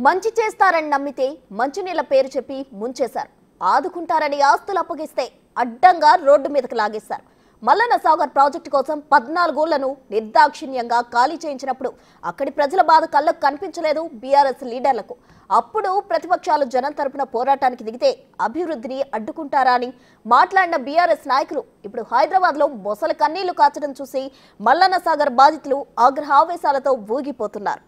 మంచి చేస్తారని నమ్మితే మంచినీళ్ల పేరు చెప్పి ముంచేశారు. ఆదుకుంటారని ఆస్తులు అప్పగిస్తే అడ్డంగా రోడ్డు మీదకు లాగేశారు. మల్లన్న సాగర్ ప్రాజెక్టు కోసం 14 ఊళ్లను నిర్దాక్షిణ్యంగా ఖాళీ చేయించినప్పుడు అక్కడి ప్రజల బాధ కళ్ళకు కనిపించలేదు బీఆర్ఎస్ లీడర్లకు. అప్పుడు ప్రతిపక్షాలు జనం తరపున పోరాటానికి దిగితే అభివృద్ధిని అడ్డుకుంటారా అని మాట్లాడిన బీఆర్ఎస్ నాయకులు ఇప్పుడు హైదరాబాద్ లో మొసలి కన్నీళ్లు కాచడం చూసి మల్లన్న సాగర్ బాధితులు ఆగ్రహావేశాలతో ఊగిపోతున్నారు.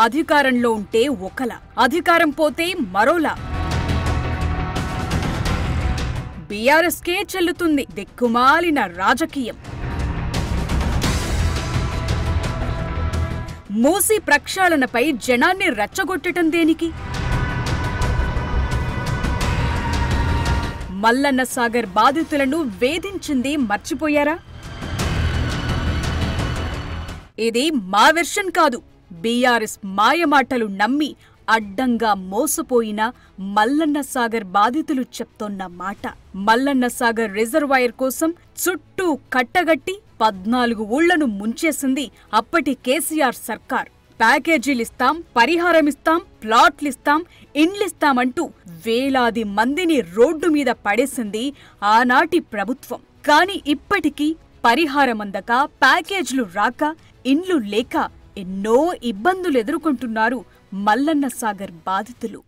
అధికారంలో ఉంటే ఒకలా, అధికారం పోతే మరోలా. బీఆర్ఎస్కే చెల్లుతుంది దిక్కుమాలిన రాజకీయం. మూసీ ప్రక్షాళనపై జనాన్ని రెచ్చగొట్టడం దేనికి? మల్లన్న సాగర్ బాధితులను వేధించింది మర్చిపోయారా? ఇది మా వెర్షన్ కాదు. బీఆర్ఎస్ మాయమాటలు నమ్మి అడ్డంగా మోసపోయిన మల్లన్న సాగర్ బాధితులు చెప్తోన్న మాట. మల్లన్న సాగర్ రిజర్వాయర్ కోసం చుట్టూ కట్టగట్టి 14 ఊళ్లను ముంచేసింది అప్పటి కేసీఆర్ సర్కార్. ప్యాకేజీలిస్తాం, పరిహారమిస్తాం, ప్లాట్లిస్తాం, ఇండ్లిస్తామంటూ వేలాది మందిని రోడ్డు మీద పడేసింది ఆనాటి ప్రభుత్వం. కాని ఇప్పటికీ పరిహారమందక, ప్యాకేజీలు రాక, ఇండ్లు లేక ఎన్నో ఇబ్బందులు ఎదుర్కొంటున్నారు మల్లన్న సాగర్ బాధితులు.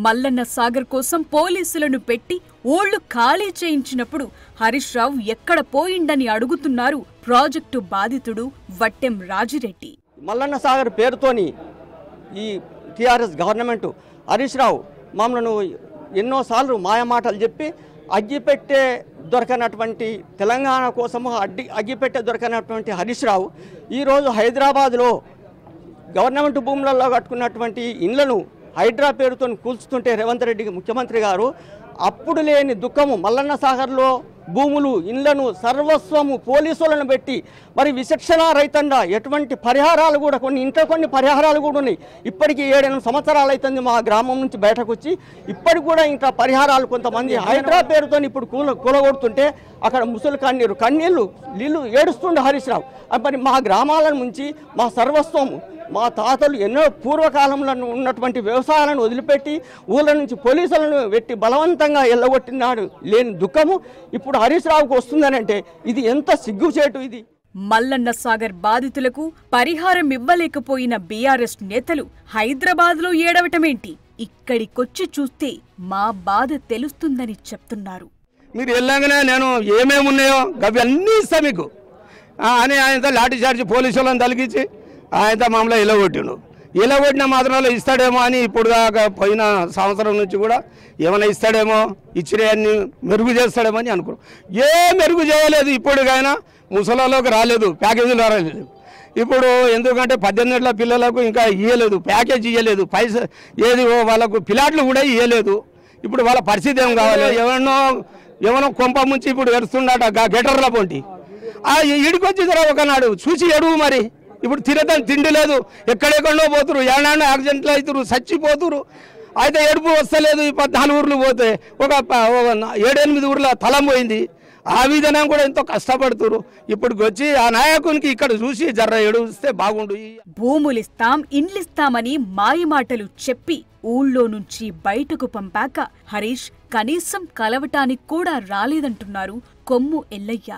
మల్లన్న సాగర్ కోసం పోలీసులను పెట్టి ఊళ్లు ఖాళీ చేయించినప్పుడు హరీష్ రావు ఎక్కడ పోయిండని అడుగుతున్నారు ప్రాజెక్టు బాధితుడు వట్టెం రాజిరెడ్డి. మల్లన్న సాగర్ పేరుతోని ఈ టీఆర్ఎస్ గవర్నమెంట్ హరీష్ రావు మమ్మల్ని ఎన్నోసార్లు మాయమాటలు చెప్పి అగ్గిపెట్టే దొరకనటువంటి తెలంగాణ కోసము అగ్గిపెట్టే దొరకనటువంటి హరీష్ రావు ఈరోజు హైదరాబాద్లో గవర్నమెంట్ భూములలో కట్టుకున్నటువంటి ఇండ్లను హైడ్రా పేరుతో కూల్చుతుంటే రేవంత్ రెడ్డి ముఖ్యమంత్రి గారు అప్పుడు లేని దుఃఖము మల్లన్న సాగర్లో భూములు, ఇండ్లను, సర్వస్వము పోలీసులను పెట్టి మరి విచక్షణ రహితంగా ఎటువంటి పరిహారాలు కూడా కొన్ని పరిహారాలు కూడా ఉన్నాయి. ఇప్పటికీ 7-8 సంవత్సరాలు అవుతుంది మా గ్రామం నుంచి బయటకు వచ్చి ఇప్పటికి కూడా ఇంకా పరిహారాలు కొంతమంది హైడ్రా పేరుతో ఇప్పుడు కూలగొడుతుంటే అక్కడ ముసలి కన్నీళ్ళు నీళ్ళు ఏడుస్తుండే హరీష్ రావు. మరి మా గ్రామాల నుంచి మా సర్వస్వము మా తాతలు ఎన్నో పూర్వకాలంలో ఉన్నటువంటి వ్యవసాయాలను వదిలిపెట్టి ఊళ్ళ నుంచి పోలీసులను పెట్టి బలవంతంగా ఎల్లగొట్టినాడు లేని దుఃఖము ఇప్పుడు హరీష్ రావుకు వస్తుందనంటే ఇది ఎంత సిగ్గుచేటు. ఇది మల్లన్న సాగర్ బాధితులకు పరిహారం ఇవ్వలేకపోయిన బీఆర్ఎస్ నేతలు హైదరాబాద్లో ఏడవటమేంటి? ఇక్కడికొచ్చి చూస్తే మా బాధ తెలుస్తుందని చెప్తున్నారు. మీరు వెళ్ళగానే నేను ఏమేమున్నాయో అవి అన్నీ ఇస్తా మీకు అని ఆయనతో లాఠీ చార్జి పోలీసు వాళ్ళని తలిగించి ఆయనతో మామూలుగా ఇలగొట్టిన మాత్రంలో ఇస్తాడేమో అని ఇప్పుడు దాకా పోయిన సంవత్సరం నుంచి కూడా ఏమైనా ఇస్తాడేమో, ఇచ్చినవన్నీ మెరుగు చేస్తాడేమో అని అనుకున్నాం. ఏ మెరుగు చేయలేదు. ఇప్పటికైనా ముసలాలోకి రాలేదు, ప్యాకేజీలు రాలేదు. ఇప్పుడు ఎందుకంటే 18 ఏళ్ల పిల్లలకు ఇంకా ఇవ్వలేదు, ప్యాకేజ్ ఇవ్వలేదు, పైసా ఏది వాళ్ళకు పిలాట్లు కూడా ఇవ్వలేదు. ఇప్పుడు వాళ్ళ పరిస్థితి ఏం కావాలి? ఏమన్నా కొంప ముంచి ఇప్పుడు ఎడుస్తుండట గెటర్ల పొంటి ఈడికొచ్చి ఒకనాడు చూసి ఎడుగు. మరి ఇప్పుడు తిరగని తిండి లేదు, ఎక్కడెక్కడో పోతురు, ఏడాడో యాక్సిడెంట్లు అవుతురు, చచ్చిపోతురు. అయితే ఏడుపు వస్తలేదు. 14 ఊర్లు పోతే ఒక 7-8 ఊర్ల తలం పోయింది. ఆ విధానం కూడా ఎంతో కష్టపడుతురు. ఇప్పటికి వచ్చి ఆ నాయకునికి ఇక్కడ చూసి జర్ర ఏడుస్తే బాగుండు. భూములిస్తాం, ఇండ్లిస్తామని మాయమాటలు చెప్పి ఊళ్ళో నుంచి బయటకు పంపాక హరీష్ కనీసం కలవటానికి కూడా రాలేదంటున్నారు కొమ్ము ఎల్లయ్య.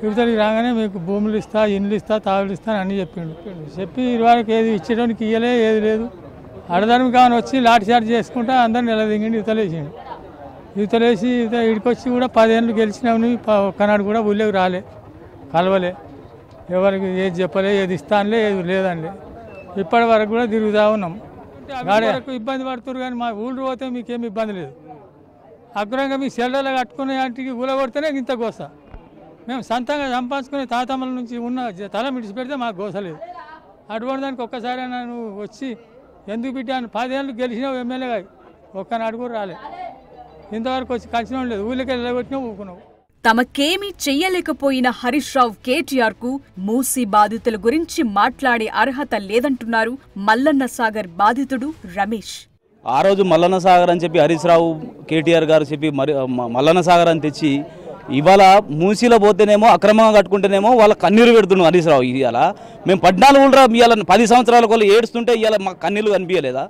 యువతలకి రాగానే మీకు భూములు ఇస్తా, ఇండ్లు ఇస్తా, తాగులు ఇస్తా అని చెప్పి 20 ఏది ఇచ్చేయడానికి ఇయ్యలే, ఏది లేదు. అడదానికి కాని వచ్చి లాఠీ చార్జ్ చేసుకుంటా అందరిని నిలదింగిండి. యువతలేసిండు. యువతలేసి ఇడికొచ్చి కూడా 10 ఏళ్ళు గెలిచినామని ఒక్కనాడు కూడా ఊళ్ళోకి రాలే, కలవలే, ఎవరికి ఏది చెప్పలే, ఏది ఇస్తానులే, ఏది లేదండి. ఇప్పటి వరకు కూడా తిరుగుతూ ఉన్నాం. గాడి వరకు ఇబ్బంది పడుతున్నారు కానీ మా ఊళ్ళు పోతే మీకేమి ఇబ్బంది లేదు. అగ్రంగా మీ సెల్లలు కట్టుకునే వాటికి ఊళ్ళ కొడితేనే ఇంత గోస. మేము సొంతంగా సంపాదించుకునే తాతమ్మల నుంచి ఉన్న తల మిడిచి పెడితే మాకు గోసలేదు. అటువంటి దానికి ఒక్కసారి నన్ను వచ్చి ఎందుకు పెట్టాను? 10 ఏళ్ళు గెలిచినావు ఎమ్మెల్యేగా, ఒక్కనాడు కూడా రాలే. ఇంతవరకు వచ్చి కలిసిన లేదు. ఊళ్ళకి వెళ్ళగొట్టినా ఊకున్నావు. తమకేమీ చెయ్యలేకపోయిన హరీష్ రావు కేటీఆర్ కు మూసీ బాధితుల గురించి మాట్లాడే అర్హత లేదంటున్నారు మల్లన్న సాగర్ బాధితుడు రమేష్. ఆ రోజు మల్లన్న సాగర్ అని చెప్పి హరీష్ రావు కేటీఆర్ గారు చెప్పి మరి మల్లన్న సాగర్ అని తెచ్చి ఇవాళ మూసీలో పోతేనేమో అక్రమంగా కట్టుకుంటేనేమో వాళ్ళ కన్నీరు పెడుతున్నాం హరీష్ రావు. ఇవాళ మేము 14 ఇవాళ 10 సంవత్సరాల కొలు ఏడుస్తుంటే ఇవాళ మాకు కన్నీళ్ళు కనిపించలేదా?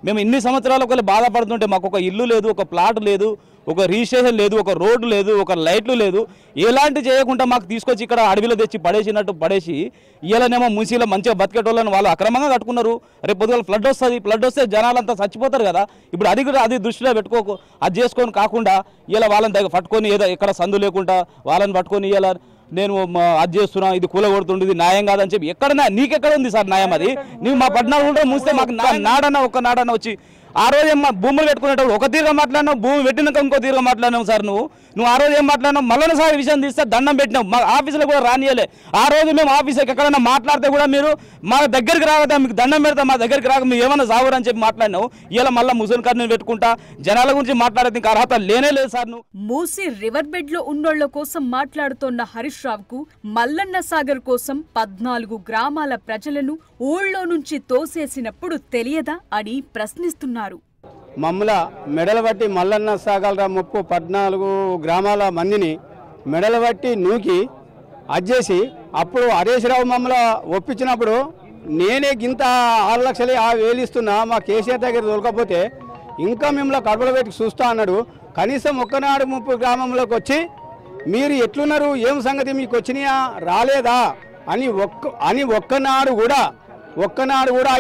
మేము ఇన్ని సంవత్సరాల కొలు బాధపడుతుంటే మాకు ఒక ఇల్లు లేదు, ఒక ప్లాట్ లేదు, ఒక రిజిస్ట్రేషన్ లేదు, ఒక రోడ్డు లేదు, ఒక లైట్లు లేదు, ఎలాంటి చేయకుండా మాకు తీసుకొచ్చి ఇక్కడ అడవిలో తెచ్చి పడేసినట్టు పడేసి ఇవాళనేమో మూసీలో మంచిగా బతికేటోళ్ళని వాళ్ళు అక్రమంగా కట్టుకున్నారు. రేపు పొద్దున ఫ్లడ్ వస్తుంది, ఫ్లడ్ వస్తే జనాలంతా చచ్చిపోతారు కదా. ఇప్పుడు అది కూడా అది దృష్టిలో పెట్టుకోకు, అది చేసుకొని కాకుండా ఇలా వాళ్ళని దగ్గర పట్టుకొని ఏదో ఎక్కడ సందు లేకుండా వాళ్ళని పట్టుకొని ఇలా నేను అది చేస్తున్నా, ఇది కూలగొడుతుండే, ఇది న్యాయం కాదని చెప్పి ఎక్కడన్నా నీకెక్కడ ఉంది సార్ న్యాయం? అది నువ్వు మా 14 మూస్తే మాకు నాడన్నా ఒక్క నాడన్నా వచ్చి ఆ రోజు ఏం భూములు పెట్టుకునేటప్పుడు ఒక తీరుగా మాట్లాడినావు, భూమి పెట్టినాక ఇంకో తీరుగా మాట్లాడినావు సార్. నువ్వు ఆ రోజు ఏం మాట్లాడినావు? మల్లన్న సాగర్ విషయం తీస్తే దండం పెట్టినావు, మా ఆఫీసులో కూడా రానియలే. ఆ రోజు మేము ఆఫీసుకి ఎక్కడైనా మాట్లాడితే కూడా మీరు మా దగ్గరికి రాగదా, మీకు దండం పెడతా, మా దగ్గరికి రాక మీరు ఏమన్నా సాగురని చెప్పి మాట్లాడినావు. ఇలా మళ్ళీ ముసలి కర్ని పెట్టుకుంటా జనాల గురించి మాట్లాడేది ఇంకా అర్హత లేనే లేదు సార్. నువ్వు మూసీ రివర్ బెడ్ లో ఉన్నోళ్ల కోసం మాట్లాడుతోన్న హరీష్ రావుకు మల్లన్న సాగర్ కోసం 14 గ్రామాల ప్రజలను ఊళ్ళో నుంచి తోసేసినప్పుడు తెలియదా అని ప్రశ్నిస్తున్నారు. మమ్మల మెడలు బట్టి మల్లన్న సాగర్ ముప్పు 14 గ్రామాల మందిని మెడలు బట్టి నూకి అజ్జేసి అప్పుడు హరీష్ రావు మమ్మల్ని ఒప్పించినప్పుడు నేనే గింత 6 లక్షలు 5,000 ఇస్తున్నా మా కేసీఆర్ దగ్గర దొరకపోతే ఇంకా మిమ్మల్ని కడుపులో పెట్టి చూస్తా అన్నాడు. కనీసం ఒక్కనాడు 30 గ్రామంలోకి వచ్చి మీరు ఎట్లున్నారు, ఏం సంగతి, మీకు వచ్చినాయా రాలేదా అని ఒక్కనాడు కూడా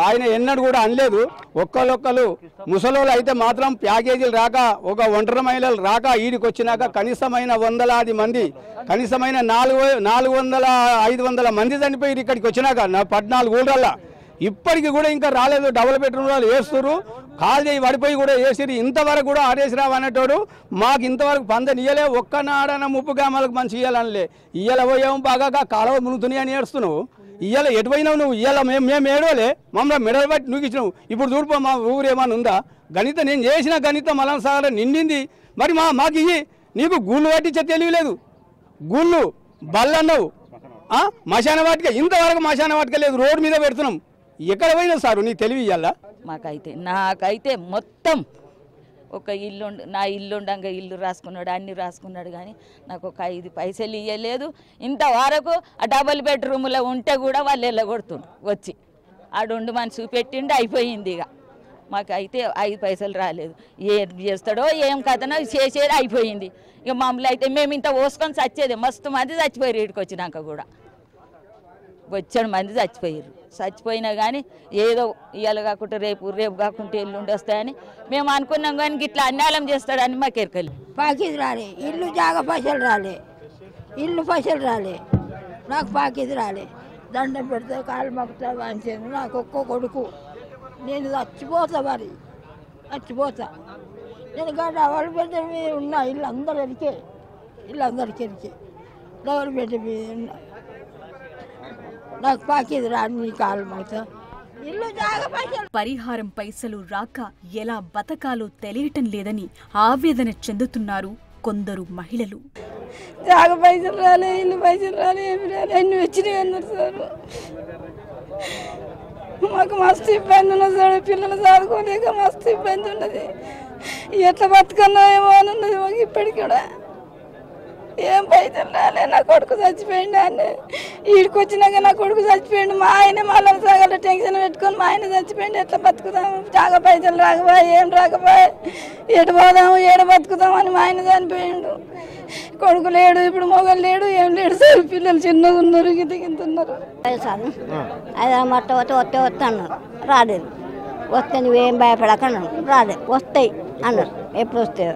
ఆయన ఎన్నడూ కూడా అనలేదు. ఒక్కరు ముసలోళ్ళు అయితే మాత్రం ప్యాకేజీలు రాక, ఒక ఒంటరి మహిళలు రాక ఈడికి వచ్చినాక కనీసమైన 100 మంది, కనీసమైన 400-500 మంది చనిపోయి ఇక్కడికి వచ్చినాక 14 ఊళ్ళల్లో ఇప్పటికి కూడా ఇంకా రాలేదు. డబుల్ బెడ్రూమ్ వాళ్ళు వేస్తున్నారు, కాల్ చేయి పడిపోయి కూడా వేసిరు. ఇంతవరకు కూడా హరీష్ రావు అనేటోడు మాకు ఇంతవరకు పందని ఇయ్యలే, ఒక్కనాడన 30 గ్రామాలకు మంచి ఇయ్యాలనిలే. ఇయ్యాల పోయాము బాగా కాలువ మునుగుతున్నాయి అని ఏడుస్తున్నావు. ఇయ్యాల ఎటుపోయినావు నువ్వు? ఇయ్యాల మేము ఏడవలే, మమ్మల్ని మెడలు బట్టి నూకిచ్చినావు. ఇప్పుడు చూడిపో మా ఊరు ఏమైనా ఉందా? గణిత నేను చేసిన గణిత మల్లన్న సాగర్ నిండింది. మరి మాకు ఇయ్యి, నీకు గూళ్ళు పట్టించే తెలియలేదు. గూళ్ళు బల్లన్నావు, మశాన వాటిక, ఇంతవరకు మశాన వాటిక లేదు, రోడ్డు మీద పెడుతున్నాం. ఎక్కడ పోయినా సారు నీ తెలివి ఇయ్యాలా? నాకైతే మొత్తం ఒక నా ఇల్లు ఉండగా ఇల్లు రాసుకున్నాడు, అన్ని రాసుకున్నాడు, కానీ నాకు ఒక 5 పైసలు ఇవ్వలేదు. ఇంతవరకు ఆ డబుల్ బెడ్రూమ్లో ఉంటే కూడా వాళ్ళు వెళ్ళగొడుతుండ్రు వచ్చి ఆడుండు మని చూపెట్టిండి, అయిపోయింది. ఇక మాకైతే 5 పైసలు రాలేదు. ఏం చేస్తాడో ఏం కథనో చేసేది అయిపోయింది. ఇక మమ్మల్ని అయితే మేము ఇంత పోసుకొని చచ్చేది, మస్తు మంది చచ్చిపోయారు. ఇక్కడికి వచ్చినాక కూడా వచ్చాడు మంది చచ్చిపోయినా కానీ ఏదో ఇవాళ కాకుండా రేపు కాకుండా ఎల్లుండి వస్తాయని మేము అనుకున్నాం. కానీ ఇట్లా అన్యాయం చేస్తాడని మాకు ఎరకలి. పాకిది రాలే, ఇల్లు జాగా పైసలు రాలే, ఇల్లు పైసలు రాలే, నాకు పాకిది రాలే. దండం పెడితే కాళ్ళు మొక్కుతా వాంచాను. నాకు ఒక్క కొడుకు, నేను చచ్చిపోతా, మరి చచ్చిపోతా. నేను డబల్ బెడ్ మీద ఉన్నా, ఇల్లు అందరికీ డబల్ బెడ్ మీద ఉన్నా. నాకు పాకిది రాని నీ కాళ్ళు మొక్కుతా. ఇల్లు జాగా పైసలు, పరిహారం పైసలు రాక ఎలా బతకాలో తెలియటం లేదని ఆవేదన చెందుతున్నారు కొందరు మహిళలు. జాగ పైసలు రాలే, ఇల్లు పైసలు రాలే, ఏమి రాలే, అన్ని వచ్చినాయి అన్నారు సార్. మాకు మస్తు ఇబ్బంది ఉన్నది సార్, పిల్లలు చదువుకోలేక మస్తు ఇబ్బంది ఉన్నది. ఎట్లా బతుకన్నా ఏమో అని ఉన్నది మాకు ఇప్పటికి కూడా. ఏం పైసలు రాలే, నా కొడుకు చచ్చిపోయిండు. అని ఈడికి వచ్చినాక నా కొడుకు చచ్చిపోయిండు. మా ఆయన మల్లన్న సాగర్లో టెన్షన్ పెట్టుకొని మా ఆయన చచ్చిపోయిండు. ఎట్లా బతుకుతాము? జాగ పైసలు రాకపోయా, ఏం రాకపోయా, ఎటు పోదాము, ఏడ బతుకుతాము అని మా ఆయన చనిపోయిండు. కొడుకు లేడు, ఇప్పుడు మొగలు లేడు, ఏం లేడు సార్. పిల్లలు చిన్నగా ఉన్నారు, గింత ఉన్నారు. అదే మొట్ట వస్తాను రాలేదు. వస్తే నువ్వేం భయపడకన్నాను, రాలేదు. వస్తాయి అన్నారు. ఎప్పుడు వస్తాయి?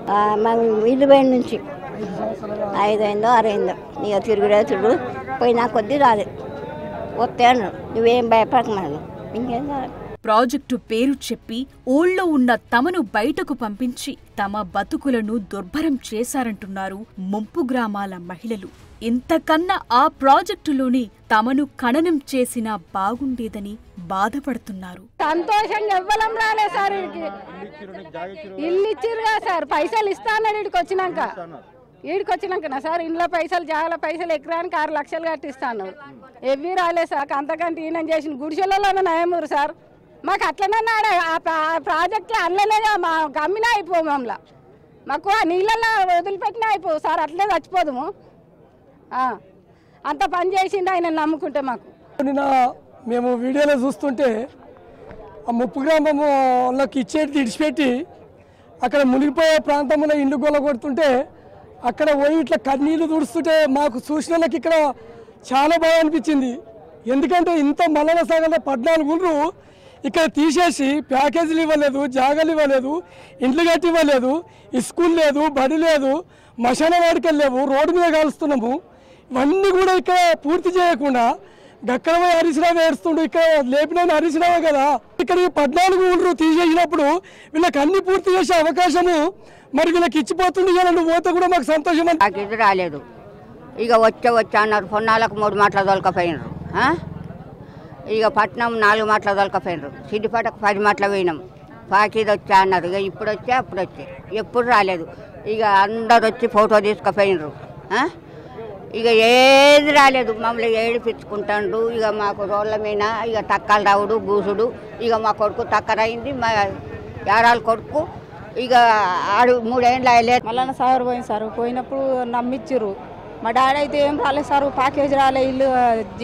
మేము ఇల్లు పోయిన నుంచి 5 అయిందో 6 అయిందో. ఇక తిరుగు పోయినా కొద్దీ రాలేదు. వస్తే అన్నారు. నువ్వేం భయపడకన్నాను. ఇంకేం కాదు. ప్రాజెక్టు పేరు చెప్పి ఊళ్ళో ఉన్న తమను బయటకు పంపించి తమ బతుకులను దుర్భరం చేశారంటున్నారు ముంపు గ్రామాల మహిళలు. ఇంతకన్నా ఆ ప్రాజెక్టులోనే తమను ఖననం చేసినా బాగుండేదని బాధపడుతున్నారు. సంతోషంగా ఎవ్వరం రాలే సార్. ఇల్లు ఇచ్చిరుగా సార్, పైసలు ఇస్తా అన్నాడు. ఇక్కడికి వచ్చినాక ఈడికి వచ్చినాకనా సార్ ఇంట్లో పైసలు జాగాల పైసలు ఎకరానికి 6 లక్షలు కట్టిస్తాను. ఎవ్వి రాలేదు సార్. అంతకంటే ఈయన చేసిన గుడిసెలలోనే నయమూరు సార్. మాకు అట్లనే ప్రాజెక్టులు అల్లలేగా మా గమ్మినా అయిపోవు. మమ్మల్ని మాకు ఆ నీళ్ళల్లో వదిలిపెట్టినా అయిపోవు సార్. అట్లే చచ్చిపోదుము. అంత పని చేసిండు ఆయన నమ్ముకుంటే. మాకు నిన్న మేము వీడియోలో చూస్తుంటే ఆ ముప్పు గ్రామంలోకి ఇచ్చేది ఇడిచిపెట్టి అక్కడ మునిగిపోయే ప్రాంతంలో ఇండ్లు గొల్ల కొడుతుంటే అక్కడ పోయి ఇట్లా కన్నీళ్ళు తుడుస్తుంటే మాకు చూసిన వాళ్ళకి ఇక్కడ చాలా బాగా అనిపించింది. ఎందుకంటే ఇంత మల్లన సాగర్లో 14 ఊళ్ళు ఇక్కడ తీసేసి ప్యాకేజీలు ఇవ్వలేదు, జాగాలు ఇవ్వలేదు, ఇండ్లు కట్టి ఇవ్వలేదు, స్కూల్ లేదు, బడి లేదు, మశాన వాడికలు లేవు, రోడ్డు మీద కాలుస్తున్నాము. ఇవన్నీ కూడా ఇక్కడ పూర్తి చేయకుండా గక్కడ పోయి హరీష్ రావు ఏడుస్తుండు. ఇక్కడ లేపిన హరీష్ రావే కదా. ఇక్కడ 14 ఊళ్ళు తీసేసినప్పుడు వీళ్ళకి అన్ని పూర్తి చేసే అవకాశము మరి వీళ్ళకి ఇచ్చిపోతుంది. ఇలా నువ్వు పోతే కూడా మాకు సంతోషం. నాకు ఇది రాలేదు. ఇక వచ్చా అన్నారు. పొన్నాలకు 3 మాటలు దొరకపోయినారు. ఇక పట్నం 4 మాటలు దొరకపోయినారు. సిద్దిపేటకు 10 మాటలు పోయినాం. పాకీది వచ్చా అన్నారు. ఇక ఇప్పుడు వచ్చా అప్పుడు వచ్చాయి. ఎప్పుడు రాలేదు. ఇక అందరు వచ్చి ఫోటో తీసుకుపోయినారు. ఇక ఏది రాలేదు. మమ్మల్ని ఏడిపించుకుంటాడు. ఇక మాకు రోడ్ల మీద ఇక తక్కలు రావుడు గూసుడు. ఇక మా కొడుకు తక్కరైంది. మా యారాల కొడుకు ఇక 3 ఏళ్ళు అయ్యలేదు. మల్లన్న సాగర్ పోయింది సార్. పోయినప్పుడు నమ్మిచ్చిర్రు. మా డాడీ అయితే ఏం రాలేదు సార్. ప్యాకేజ్ రాలే,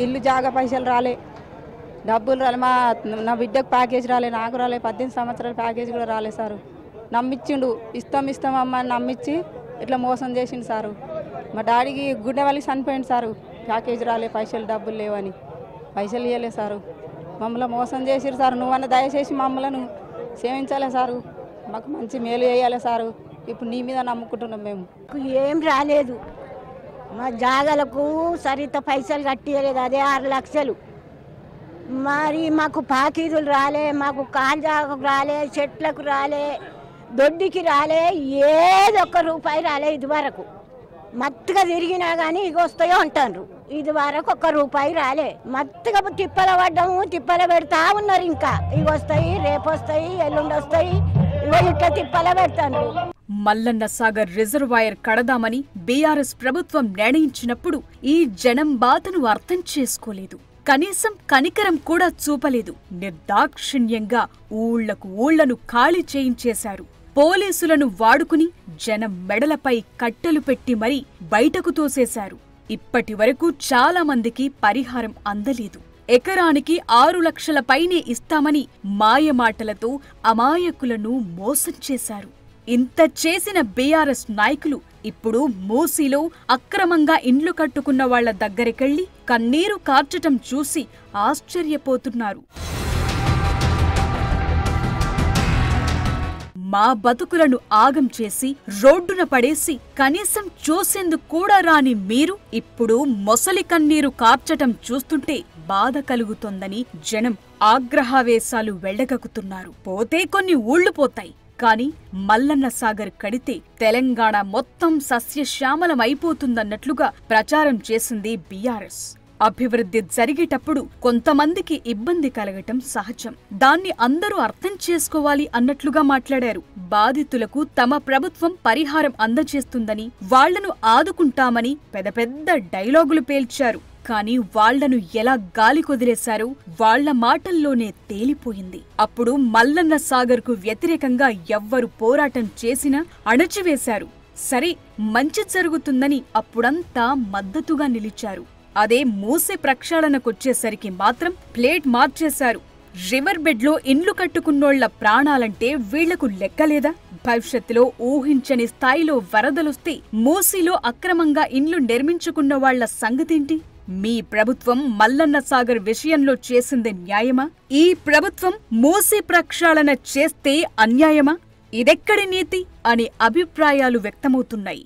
ఇల్లు జాగా పైసలు రాలే, డబ్బులు రాలే. నా బిడ్డకు ప్యాకేజ్ రాలే, నాకు రాలే. 18 సంవత్సరాల ప్యాకేజ్ కూడా రాలే సారు. నమ్మిచ్చిండు. ఇస్తాం అమ్మ అని నమ్మించి ఇట్లా మోసం చేసిండు సారు. మా డాడీకి గుండె వాళ్ళకి చనిపోయింది సారు. ప్యాకేజ్ రాలే, పైసలు డబ్బులు లేవని పైసలు ఇవ్వలే సారు. మమ్మల్ని మోసం చేసిరు సారు. నువ్వన్న దయచేసి మమ్మల్ని సేవించాలే సారు. మాకు మంచి మేలు చేయాలి సారు. ఇప్పుడు నీ మీద నమ్ముకుంటున్నాం మేము. ఏం రాలేదు. మా జాగలకు సరిత పైసలు కట్టియలేదు. అదే 6 లక్షలు. మరి మాకు పాకీదులు రాలే, మాకు కాంజాకు రాలే, చెట్లకు రాలే, దొడ్డికి రాలే, ఏదొక్క రూపాయి రాలే. ఇది వరకు మత్తుగా తిరిగినా కానీ ఇక వస్తాయో అంటారు. ఇది వరకు 1 రూపాయి రాలే. మత్తుగా తిప్పల పడ్డాము. తిప్పల పెడతా ఉన్నారు. ఇంకా ఇవి వస్తాయి, రేపు వస్తాయి, ఎల్లుండి వస్తాయి. ఇవి ఇట్లా తిప్పల పెడతాను. మల్లన్న సాగర్ రిజర్వాయర్ కడదామని బీఆర్ఎస్ ప్రభుత్వం నిర్ణయించినప్పుడు ఈ జనం బాధను అర్థం చేసుకోలేదు. కనీసం కనికరం కూడా చూపలేదు. నిర్దాక్షిణ్యంగా ఊళ్లను ఖాళీ చేయించేశారు. పోలీసులను వాడుకుని జనం మెడలపై కట్టెలు పెట్టి మరీ బయటకు తోసేశారు. ఇప్పటి వరకు చాలా మందికి పరిహారం అందలేదు. ఎకరానికి 6 లక్షల పైనే ఇస్తామని మాయమాటలతో అమాయకులను మోసం చేశారు. ఇంత చేసిన బీఆర్ఎస్ నాయకులు ఇప్పుడు మూసీలో అక్రమంగా ఇండ్లు కట్టుకున్న వాళ్ల దగ్గరికెళ్లి కన్నీరు కార్చటం చూసి ఆశ్చర్యపోతున్నారు. మా బతుకులను ఆగం చేసి రోడ్డున పడేసి కనీసం చూసేందుకు కూడా రాని మీరు ఇప్పుడు మొసలి కన్నీరు కార్చటం చూస్తుంటే బాధ కలుగుతోందని జనం ఆగ్రహావేశాలు వెళ్లగక్కుతున్నారు. పోతే కొన్ని ఊళ్లు పోతాయి, కాని మల్లన్న సాగర్ కడితే తెలంగాణ మొత్తం సస్యశ్యామలమైపోతుందన్నట్లుగా ప్రచారం చేసింది బీఆర్ఎస్. అభివృద్ధి జరిగేటప్పుడు కొంతమందికి ఇబ్బంది కలగటం సహజం. దాన్ని అందరూ అర్థం చేసుకోవాలి అన్నట్లుగా మాట్లాడారు. బాధితులకు తమ ప్రభుత్వం పరిహారం అందజేస్తుందని, వాళ్లను ఆదుకుంటామని పెద్ద పెద్ద డైలాగులు పేల్చారు. కానీ వాళ్లను ఎలా గాలి కొదిలేశారో వాళ్ల మాటల్లోనే తేలిపోయింది. అప్పుడు మల్లన్న సాగర్కు వ్యతిరేకంగా ఎవ్వరు పోరాటం చేసినా అణచివేశారు. సరే, మంచి జరుగుతుందని అప్పుడంతా మద్దతుగా నిలిచారు. అదే మూసీ ప్రక్షాళనకొచ్చేసరికి మాత్రం ప్లేట్ మార్చేశారు. రివర్ బెడ్లో ఇండ్లు కట్టుకున్నోళ్ల ప్రాణాలంటే వీళ్లకు లెక్కలేదా? భవిష్యత్తులో ఊహించని స్థాయిలో వరదలొస్తే మూసీలో అక్రమంగా ఇండ్లు నిర్మించుకున్న వాళ్ల సంగతేంటి? మీ ప్రభుత్వం మల్లన్న సాగర్ విషయంలో చేసింది న్యాయమా? ఈ ప్రభుత్వం మూసీ ప్రక్షాళన చేస్తే అన్యాయమా? ఇదెక్కడి నీతి అని అభిప్రాయాలు వ్యక్తమవుతున్నాయి.